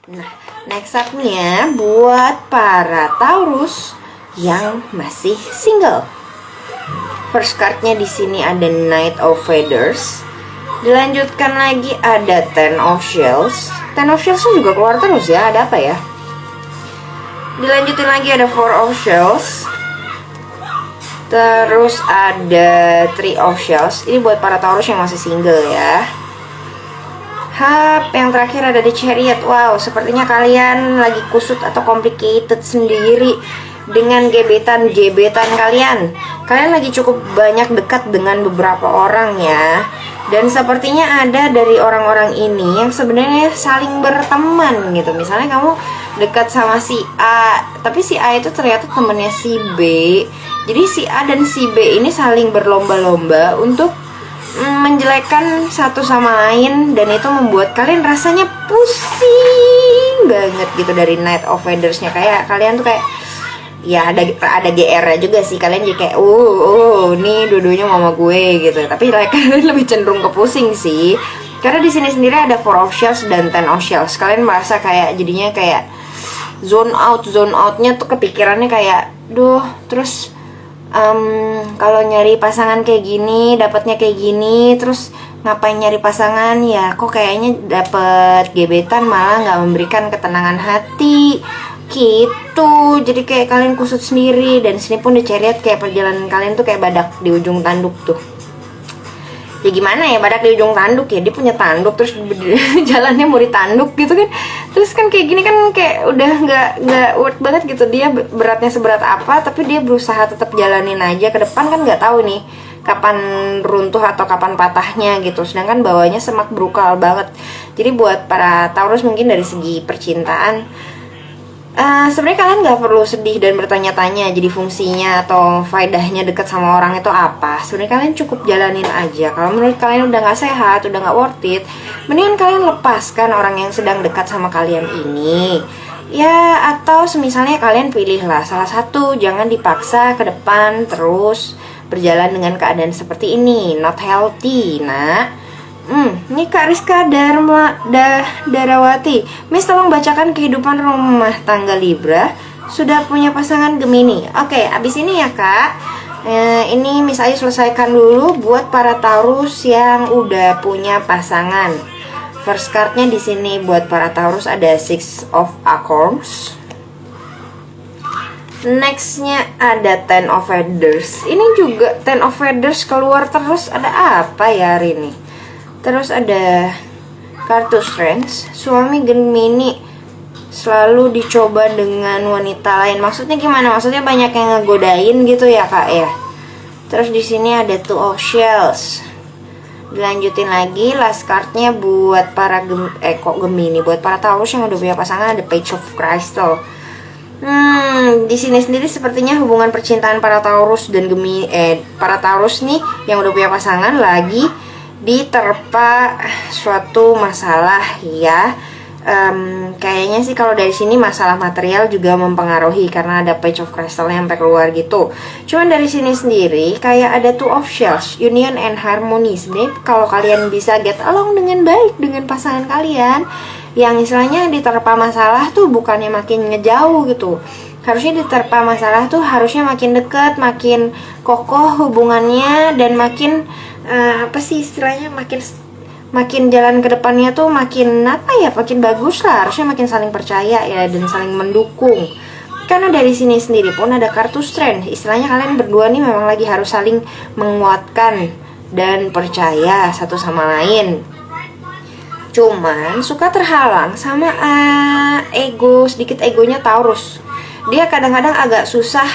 Nah, next up-nya buat para Taurus yang masih single. First card-nya di sini ada Knight of Feathers. Dilanjutkan lagi ada Ten of Shells. Ten of Shells juga keluar terus ya, ada apa ya? Dilanjutin lagi ada Four of Shells. Terus ada Three of Shells. Ini buat para Taurus yang masih single ya. Yang terakhir ada The Chariot. Wow, sepertinya kalian lagi kusut atau complicated sendiri dengan gebetan kalian. Kalian lagi cukup banyak dekat dengan beberapa orang ya. Dan sepertinya ada dari orang-orang ini yang sebenarnya saling berteman gitu. Misalnya kamu dekat sama si A, tapi si A itu ternyata temennya si B. Jadi si A dan si B ini saling berlomba-lomba untuk menjelekkan satu sama lain, dan itu membuat kalian rasanya pusing banget gitu dari Knight of Feathers-nya. Kayak kalian tuh kayak ya ada GR-nya juga sih, kalian jadi kayak nih dua-duanya mama gue gitu. Tapi kalian lebih cenderung ke pusing sih, karena di sini sendiri ada Four of Shells dan Ten of Shells. Kalian merasa kayak jadinya kayak zone outnya tuh kepikirannya kayak terus kalau nyari pasangan kayak gini, dapatnya kayak gini, terus ngapain nyari pasangan ya? Kok kayaknya dapet gebetan malah nggak memberikan ketenangan hati, gitu. Jadi kayak kalian kusut sendiri. Dan sini pun dicariat kayak perjalanan kalian tuh kayak badak di ujung tanduk tuh. Ya gimana ya, badak di ujung tanduk ya, dia punya tanduk terus jalannya mau ditanduk gitu kan. Terus kan kayak gini kan kayak udah nggak worth banget gitu. Dia beratnya seberat apa, tapi dia berusaha tetap jalanin aja ke depan, kan nggak tahu nih kapan runtuh atau kapan patahnya gitu. Sedangkan bawahnya semak brukal banget. Jadi buat para Taurus mungkin dari segi percintaan, sebenarnya kalian nggak perlu sedih dan bertanya-tanya jadi fungsinya atau faedahnya dekat sama orang itu apa. Sebenarnya kalian cukup jalanin aja. Kalau menurut kalian udah nggak sehat, udah nggak worth it, mendingan kalian lepaskan orang yang sedang dekat sama kalian ini ya. Atau semisalnya kalian pilihlah salah satu, jangan dipaksa ke depan terus berjalan dengan keadaan seperti ini. Not healthy, nak. Ini Kak Rizka Darawati. Miss, tolong bacakan kehidupan rumah tangga Libra. Sudah punya pasangan Gemini. Oke, abis ini ya Kak, ini Miss Ayu selesaikan dulu buat para Taurus yang udah punya pasangan. First cardnya di sini buat para Taurus ada Six of Acorns. Nextnya ada Ten of Feathers. Ini juga Ten of Feathers keluar terus. Ada apa ya hari ini? Terus ada kartu Strength. Suami Gemini selalu dicoba dengan wanita lain. Maksudnya gimana? Maksudnya banyak yang ngegodain gitu ya Kak ya. Terus di sini ada Two of Shells. Dilanjutin lagi last cardnya buat para Gemini, buat para Taurus yang udah punya pasangan ada Page of Crystal. Di sini sendiri sepertinya hubungan percintaan para Taurus dan para Taurus nih yang udah punya pasangan lagi diterpa suatu masalah ya. Kayaknya sih kalau dari sini masalah material juga mempengaruhi karena ada Page of Crystal yang sampai keluar gitu. Cuman dari sini sendiri kayak ada Two of Shells, Union and Harmony. Sebenarnya kalau kalian bisa get along dengan baik dengan pasangan kalian, yang istilahnya diterpa masalah tuh bukannya makin ngejauh gitu. Harusnya diterpa masalah tuh harusnya makin dekat, makin kokoh hubungannya, dan makin apa sih istilahnya, makin jalan ke depannya tuh makin makin bagus lah. Harusnya makin saling percaya ya dan saling mendukung. Karena dari sini sendiri pun ada kartu Strength. Istilahnya kalian berdua nih memang lagi harus saling menguatkan dan percaya satu sama lain. Cuman suka terhalang sama sedikit egonya Taurus. Dia kadang-kadang agak susah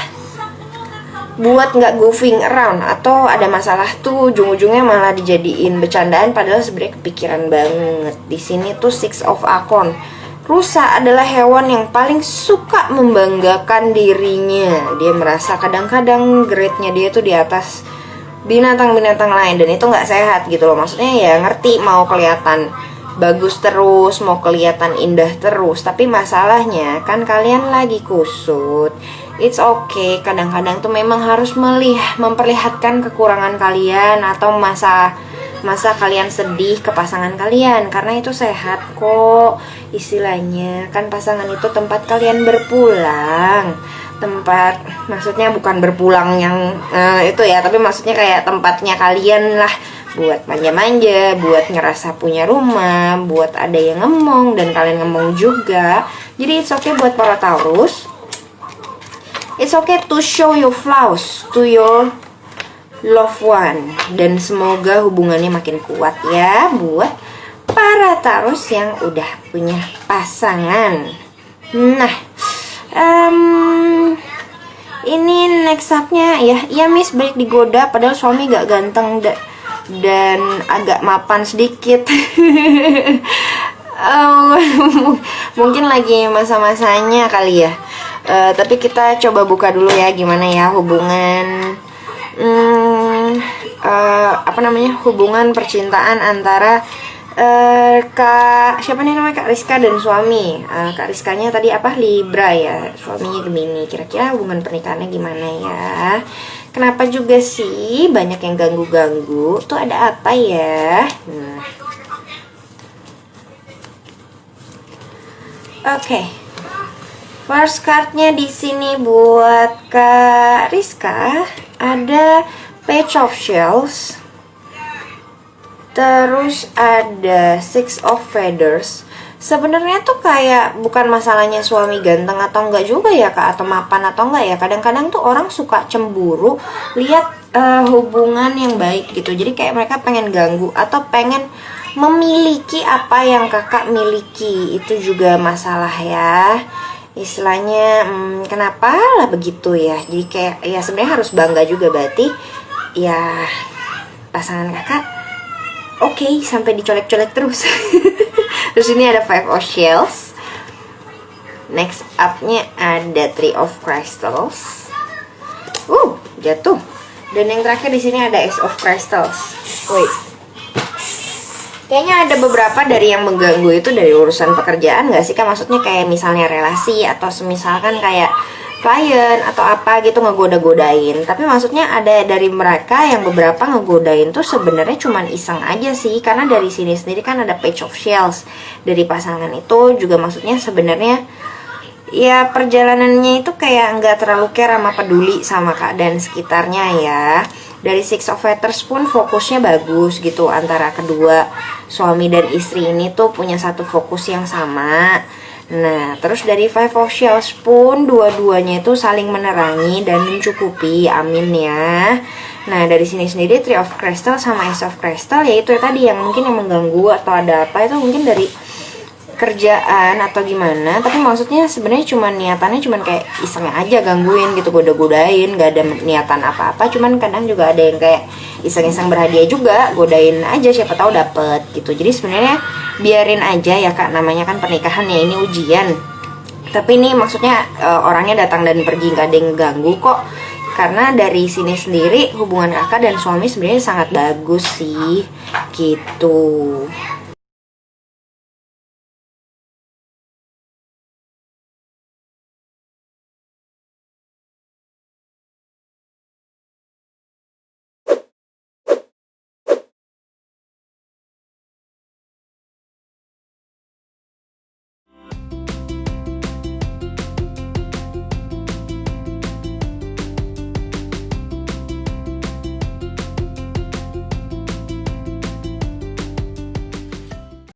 buat nggak goofing around, atau ada masalah tuh ujung-ujungnya malah dijadiin bercandaan padahal sebenarnya kepikiran banget. Di sini tuh Six of Acorn. Rusa adalah hewan yang paling suka membanggakan dirinya. Dia merasa kadang-kadang grade-nya dia tuh di atas binatang-binatang lain, dan itu nggak sehat gitu loh. Maksudnya ya ngerti mau kelihatan bagus terus, mau kelihatan indah terus, tapi masalahnya kan kalian lagi kusut. It's okay, kadang-kadang tuh memang harus memperlihatkan kekurangan kalian atau masa kalian sedih ke pasangan kalian, karena itu sehat kok. Istilahnya kan pasangan itu tempat kalian berpulang, tempat, maksudnya bukan berpulang yang itu ya, tapi maksudnya kayak tempatnya kalian lah, buat manja-manja, buat ngerasa punya rumah, buat ada yang ngemong dan kalian ngemong juga. Jadi it's okay buat para Taurus, it's okay to show your flaws to your loved one, dan semoga hubungannya makin kuat ya buat para Taurus yang udah punya pasangan. Nah, ini next up-nya ya Miss balik digoda padahal suami gak ganteng dan agak mapan sedikit. Mungkin lagi masa-masanya kali ya. Tapi kita coba buka dulu ya gimana ya hubungan hubungan percintaan antara siapa nih namanya, Kak Rizka dan suami. Kak Rizkanya tadi apa, Libra ya, suaminya Gemini. Kira-kira hubungan pernikahannya gimana ya? Kenapa juga sih banyak yang ganggu-ganggu? Tuh ada apa ya? Oke. First cardnya di sini buat Kak Rizka ada Page of Shells. Terus ada Six of Feathers. Sebenarnya tuh kayak bukan masalahnya suami ganteng atau enggak juga ya Kak, atau mapan atau enggak ya. Kadang-kadang tuh orang suka cemburu lihat hubungan yang baik gitu. Jadi kayak mereka pengen ganggu atau pengen memiliki apa yang Kakak miliki. Itu juga masalah ya. Istilahnya kenapa lah begitu ya. Jadi kayak ya sebenarnya harus bangga juga berarti ya pasangan Kakak oke, sampai dicolek-colek terus. Terus ini ada Five of Shells. Next up-nya ada Three of Crystals. Jatuh. Dan yang terakhir di sini ada Ace of Crystals. Wait. Kayaknya ada beberapa dari yang mengganggu itu dari urusan pekerjaan gak sih Kak? Maksudnya kayak misalnya relasi atau misalkan kayak klien atau apa gitu ngegoda-godain. Tapi maksudnya ada dari mereka yang beberapa ngegodain tuh sebenarnya cuman iseng aja sih. Karena dari sini sendiri kan ada Page of Shells dari pasangan itu juga, maksudnya sebenarnya ya perjalanannya itu kayak nggak terlalu care sama peduli sama keadaan sekitarnya ya. Dari Six of Feathers pun fokusnya bagus gitu, antara kedua suami dan istri ini tuh punya satu fokus yang sama. Nah, terus dari Five of Shells pun dua-duanya itu saling menerangi dan mencukupi, amin ya. Nah, dari sini sendiri Three of Crystal sama Ace of Crystal, yaitu tadi yang mungkin yang mengganggu atau ada apa itu mungkin dari kerjaan atau gimana. Tapi maksudnya sebenarnya niatannya cuman kayak iseng aja gangguin gitu, goda-godain, gak ada niatan apa-apa. Cuman kadang juga ada yang kayak iseng-iseng berhadiah juga, godain aja siapa tahu dapet gitu. Jadi sebenarnya biarin aja ya Kak, namanya kan pernikahan ya, ini ujian. Tapi ini maksudnya orangnya datang dan pergi, gak ada yang ganggu kok. Karena dari sini sendiri hubungan Kakak dan suami sebenarnya sangat bagus sih gitu.